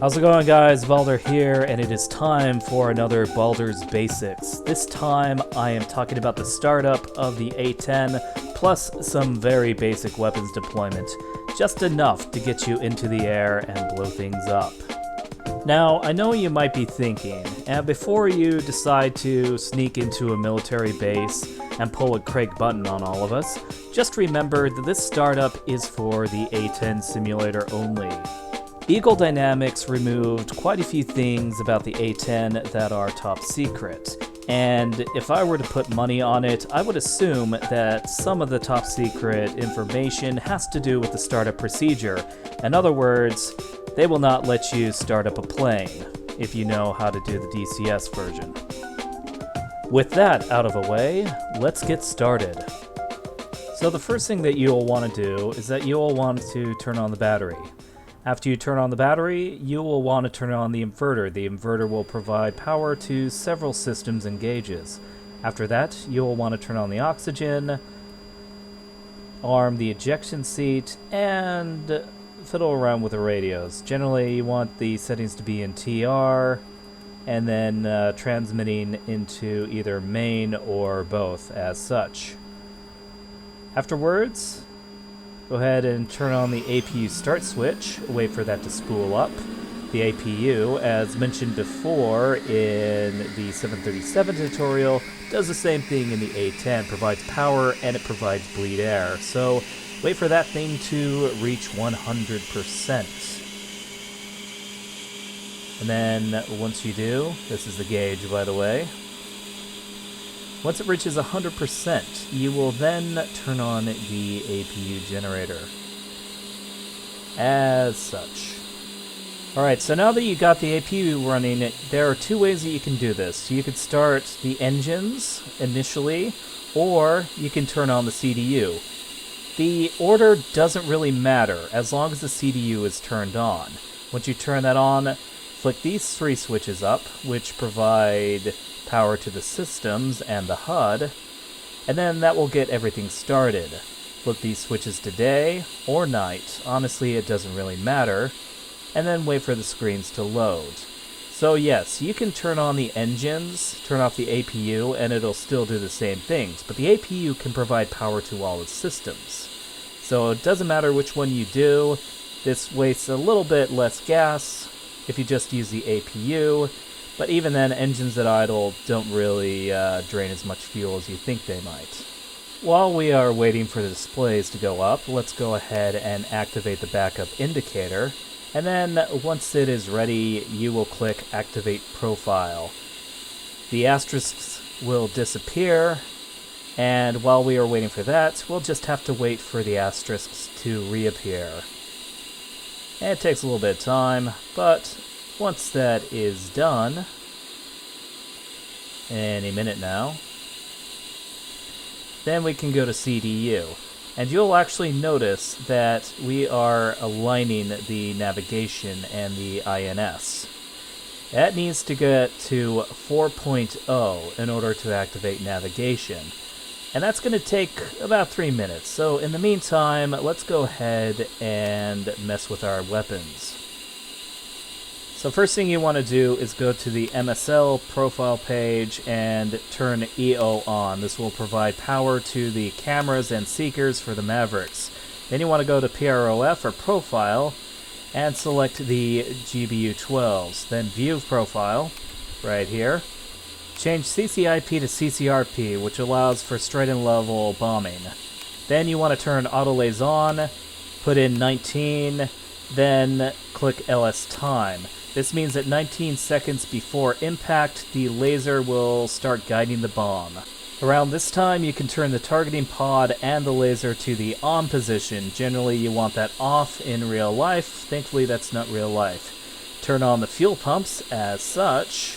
How's it going, guys? Baldur here, and it is time for another Baldur's Basics. This time I am talking about the startup of the A-10, plus some very basic weapons deployment. Just enough to get you into the air and blow things up. Now, I know you might be thinking, and before you decide to sneak into a military base and pull a Craig Button on all of us, just remember that this startup is for the A-10 simulator only. Eagle Dynamics removed quite a few things about the A-10 that are top secret, and if I were to put money on it, I would assume that some of the top secret information has to do with the startup procedure. In other words, they will not let you start up a plane, if you know how to do the DCS version. With that out of the way, let's get started. So the first thing that you'll want to do is that you'll want to turn on the battery. After you turn on the battery, you will want to turn on the inverter. The inverter will provide power to several systems and gauges. After that, you will want to turn on the oxygen, arm the ejection seat, and fiddle around with the radios. Generally, you want the settings to be in TR, and then transmitting into either main or both as such. Afterwards, go ahead and turn on the APU start switch, wait for that to spool up. The APU, as mentioned before in the 737 tutorial, does the same thing in the A-10, provides power and it provides bleed air. So wait for that thing to reach 100%. And then once you do, this is the gauge by the way, once it reaches 100%, you will then turn on the APU generator. As such. Alright, so now that you got the APU running, there are two ways that you can do this. You could start the engines initially, or you can turn on the CDU. The order doesn't really matter, as long as the CDU is turned on. Once you turn that on, flick these three switches up, which provide power to the systems and the HUD, and then that will get everything started. Flip these switches to day or night, honestly it doesn't really matter, and then wait for the screens to load. So yes, you can turn on the engines, turn off the APU, and it'll still do the same things, but the APU can provide power to all the systems. So it doesn't matter which one you do, this wastes a little bit less gas if you just use the APU, but even then, engines at idle don't really drain as much fuel as you think they might. While we are waiting for the displays to go up, let's go ahead and activate the backup indicator. And then once it is ready, you will click Activate Profile. The asterisks will disappear, and while we are waiting for that, we'll just have to wait for the asterisks to reappear. And it takes a little bit of time, but once that is done, any minute now, then we can go to CDU. And you'll actually notice that we are aligning the navigation and the INS. That needs to get to 4.0 in order to activate navigation. And that's going to take about 3 minutes. So in the meantime, let's go ahead and mess with our weapons. So first thing you want to do is go to the MSL profile page and turn EO on. This will provide power to the cameras and seekers for the Mavericks. Then you want to go to PROF or profile and select the GBU-12s. Then view profile right here. Change CCIP to CCRP, which allows for straight and level bombing. Then you want to turn auto lays on, put in 19, then click LS time. This means that 19 seconds before impact, the laser will start guiding the bomb. Around this time, you can turn the targeting pod and the laser to the on position. Generally, you want that off in real life. Thankfully, that's not real life. Turn on the fuel pumps as such.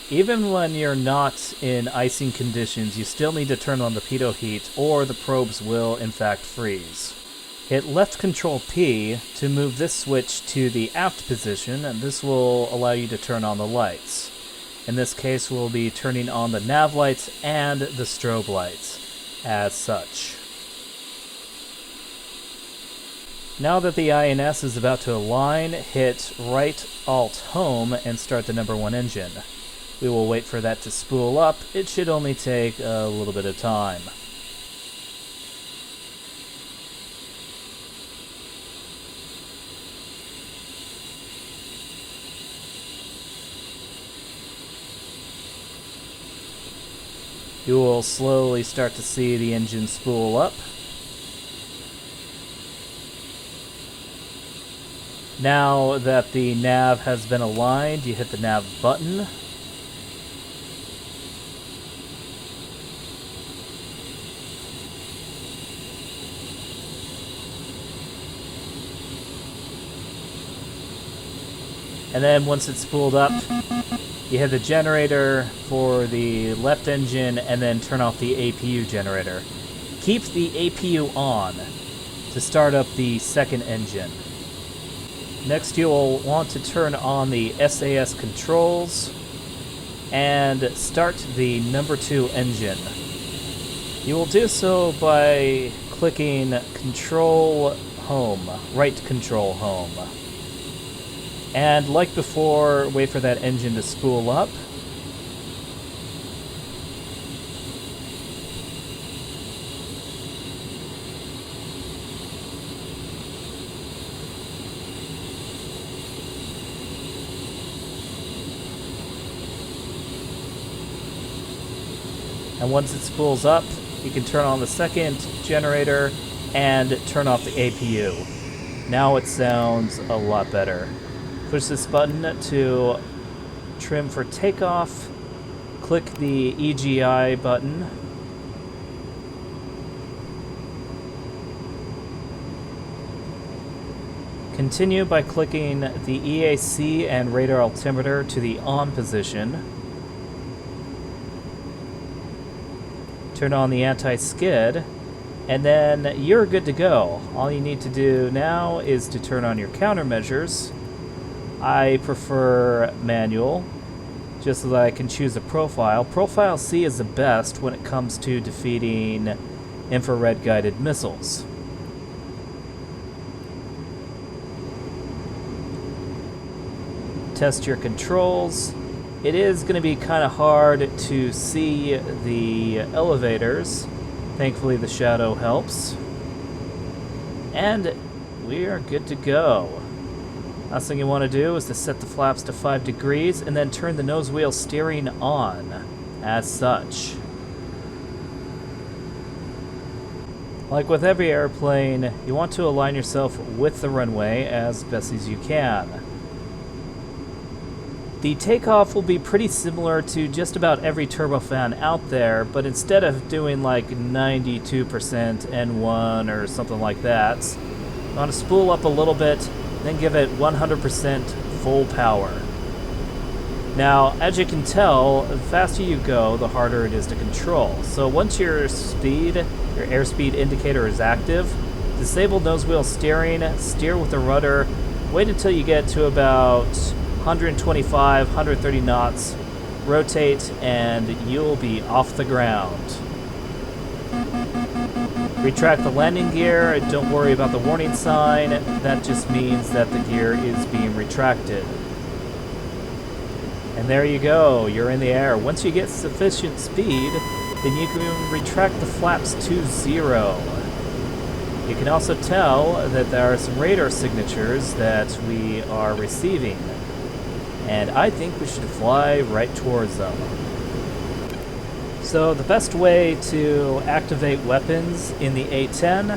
Even when you're not in icing conditions, you still need to turn on the pitot heat, or the probes will, in fact, freeze. Hit left Control P to move this switch to the aft position, and this will allow you to turn on the lights. In this case, we'll be turning on the nav lights and the strobe lights, as such. Now that the INS is about to align, hit right Alt Home and start the number 1 engine. We will wait for that to spool up. It should only take a little bit of time. You will slowly start to see the engine spool up. Now that the nav has been aligned, you hit the nav button. And then once it's spooled up, you hit the generator for the left engine and then turn off the APU generator. Keep the APU on to start up the second engine. Next, you will want to turn on the SAS controls and start the number 2 engine. You will do so by clicking Control Home, right Control Home. And like before, wait for that engine to spool up. And once it spools up, you can turn on the second generator and turn off the APU. Now it sounds a lot better. Push this button to trim for takeoff. Click the EGI button. Continue by clicking the EAC and radar altimeter to the on position. Turn on the anti-skid, and then you're good to go. All you need to do now is to turn on your countermeasures. I prefer manual, just so that I can choose a profile. Profile C is the best when it comes to defeating infrared guided missiles. Test your controls. It is going to be kind of hard to see the elevators. Thankfully the shadow helps. And we are good to go. Last thing you want to do is to set the flaps to 5 degrees and then turn the nose wheel steering on as such. Like with every airplane, you want to align yourself with the runway as best as you can. The takeoff will be pretty similar to just about every turbofan out there, but instead of doing like 92% N1 or something like that, you want to spool up a little bit, then give it 100% full power. Now, as you can tell, the faster you go, the harder it is to control. So once your airspeed indicator is active, disable nose wheel steering, steer with the rudder, wait until you get to about 125, 130 knots, rotate, and you'll be off the ground. Retract the landing gear, don't worry about the warning sign, that just means that the gear is being retracted. And there you go, you're in the air. Once you get sufficient speed, then you can retract the flaps to 0. You can also tell that there are some radar signatures that we are receiving. And I think we should fly right towards them. So the best way to activate weapons in the A-10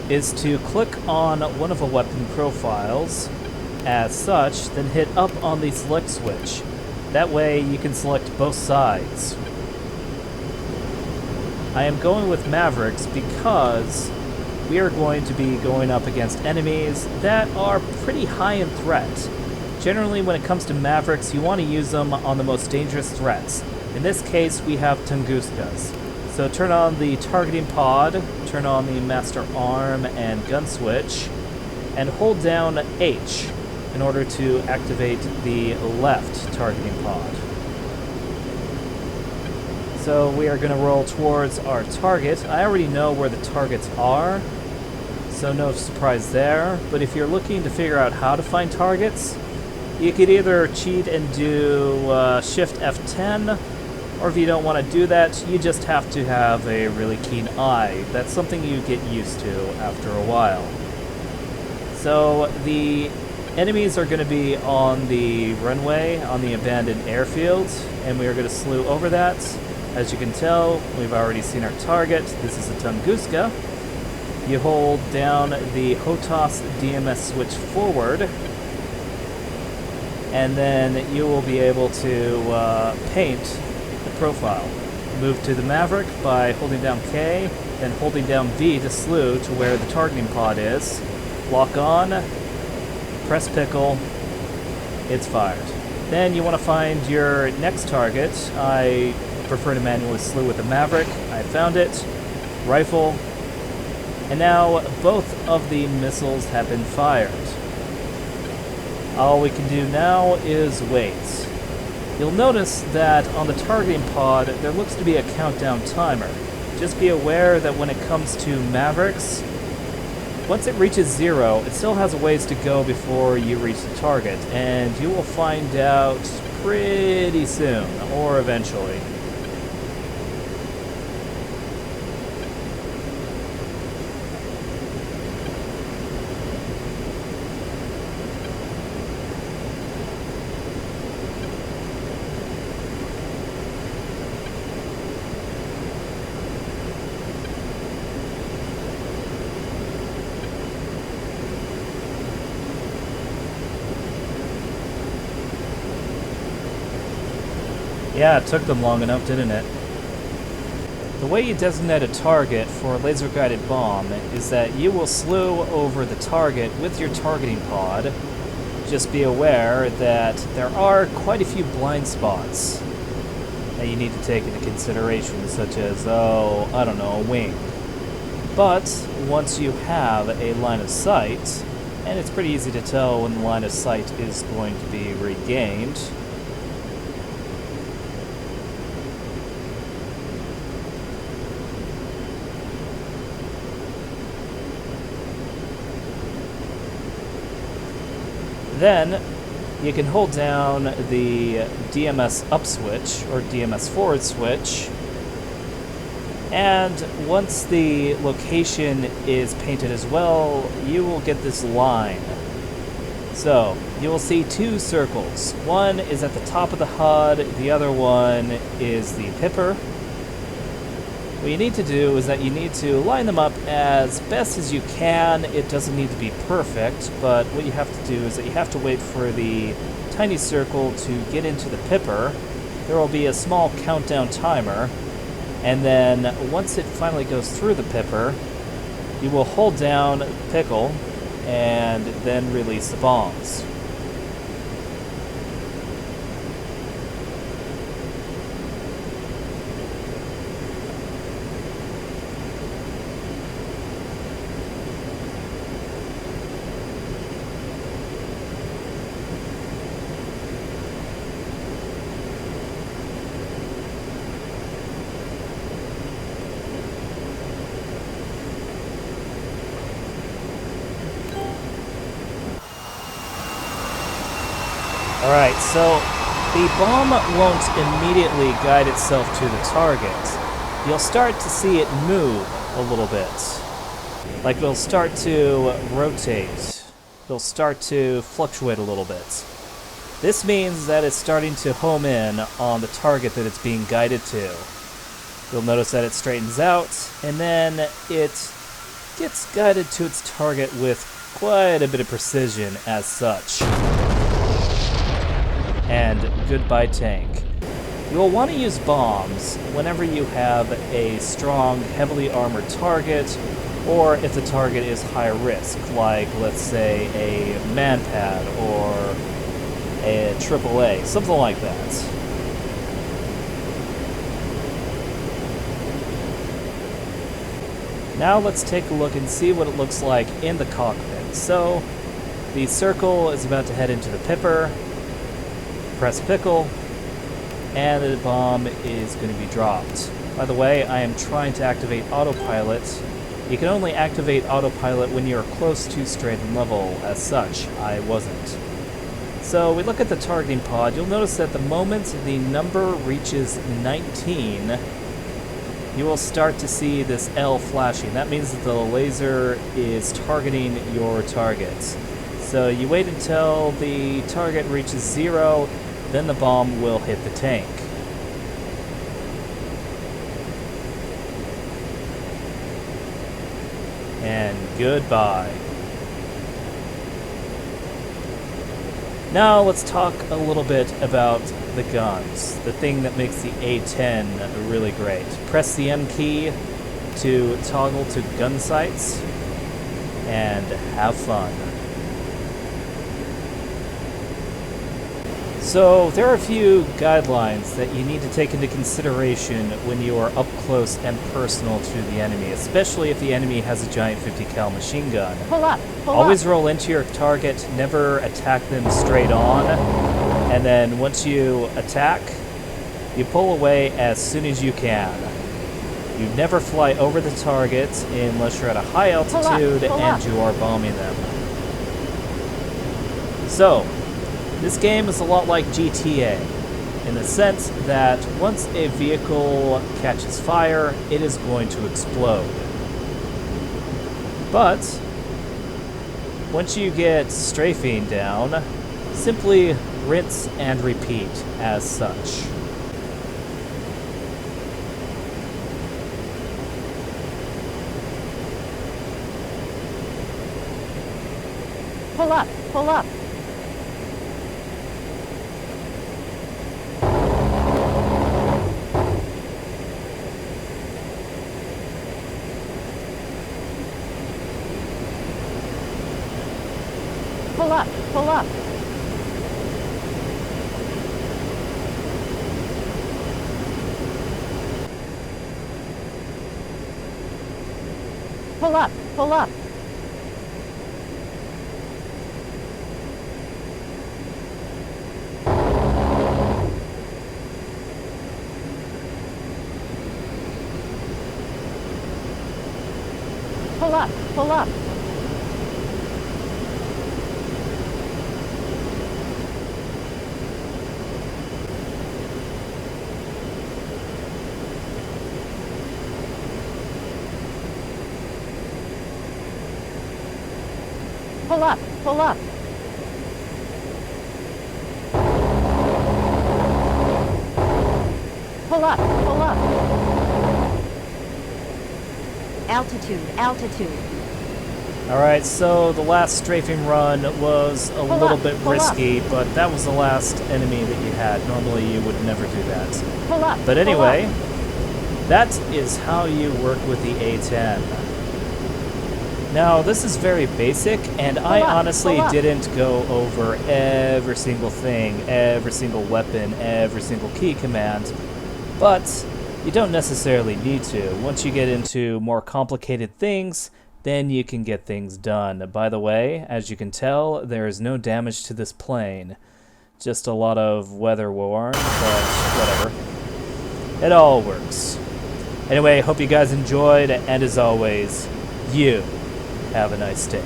is to click on one of the weapon profiles as such, then hit up on the select switch. That way you can select both sides. I am going with Mavericks because we are going to be going up against enemies that are pretty high in threat. Generally, when it comes to Mavericks, you want to use them on the most dangerous threats. In this case, we have Tunguskas. So turn on the targeting pod, turn on the master arm and gun switch, and hold down H in order to activate the left targeting pod. So we are going to roll towards our target. I already know where the targets are, so no surprise there. But if you're looking to figure out how to find targets, you could either cheat and do Shift F10, or if you don't want to do that, you just have to have a really keen eye. That's something you get used to after a while. So the enemies are going to be on the runway, on the abandoned airfield, and we are going to slew over that. As you can tell, we've already seen our target. This is a Tunguska. You hold down the HOTAS DMS switch forward, and then you will be able to paint the profile. Move to the Maverick by holding down K, then holding down V to slew to where the targeting pod is. Lock on, press pickle, it's fired. Then you want to find your next target. I prefer to manually slew with the Maverick. I found it. Rifle. And now both of the missiles have been fired. All we can do now is wait. You'll notice that on the targeting pod, there looks to be a countdown timer. Just be aware that when it comes to Mavericks, once it reaches 0, it still has a ways to go before you reach the target, and you will find out pretty soon, or eventually. Yeah, it took them long enough, didn't it? The way you designate a target for a laser-guided bomb is that you will slew over the target with your targeting pod. Just be aware that there are quite a few blind spots that you need to take into consideration, such as, oh, I don't know, a wing. But once you have a line of sight, and it's pretty easy to tell when the line of sight is going to be regained, then you can hold down the DMS up switch, or DMS forward switch, and once the location is painted as well, you will get this line. So, you will see two circles. One is at the top of the HUD, the other one is the pipper. What you need to do is that you need to line them up as best as you can. It doesn't need to be perfect, but what you have to do is that you have to wait for the tiny circle to get into the pipper. There will be a small countdown timer, and then once it finally goes through the pipper, you will hold down pickle and then release the bombs. Alright, so the bomb won't immediately guide itself to the target. You'll start to see it move a little bit. Like it'll start to rotate. It'll start to fluctuate a little bit. This means that it's starting to home in on the target that it's being guided to. You'll notice that it straightens out, and then it gets guided to its target with quite a bit of precision as such. And goodbye tank. You will want to use bombs whenever you have a strong, heavily armored target, or if the target is high risk, like, let's say, a manpad or a AAA, something like that. Now let's take a look and see what it looks like in the cockpit. So, the circle is about to head into the pipper. Press pickle, and the bomb is going to be dropped. By the way, I am trying to activate Autopilot You can only activate autopilot when you're close to straight-in level. As such, I wasn't. So we look at the targeting pod. You'll notice that the moment the number reaches 19, you will start to see this L flashing. That means that the laser is targeting your targets. So you wait until the target reaches 0, then the bomb will hit the tank. And goodbye. Now let's talk a little bit about the guns, the thing that makes the A-10 really great. Press the M key to toggle to gun sights, and have fun. So there are a few guidelines that you need to take into consideration when you are up close and personal to the enemy, especially if the enemy has a giant 50 cal machine gun. Pull up, Always roll into your target, never attack them straight on, and then once you attack, you pull away as soon as you can. You never fly over the target unless you're at a high altitude and you are bombing them. So, this game is a lot like GTA, in the sense that once a vehicle catches fire, it is going to explode. But once you get strafing down, simply rinse and repeat as such. pull up, pull up. Pull up, pull up. Pull up, pull up. Pull up, pull up. Pull up, pull up. Pull up, pull up. Altitude, altitude. Alright, so the last strafing run was a little bit risky, but that was the last enemy that you had. Normally you would never do that. Pull up. But anyway, that is how you work with the A-10. Now, this is very basic, and I honestly didn't go over every single thing, every single weapon, every single key command, but you don't necessarily need to. Once you get into more complicated things, then you can get things done. By the way, as you can tell, there is no damage to this plane. Just a lot of weather worn, but whatever. It all works. Anyway, hope you guys enjoyed, and as always, you have a nice day.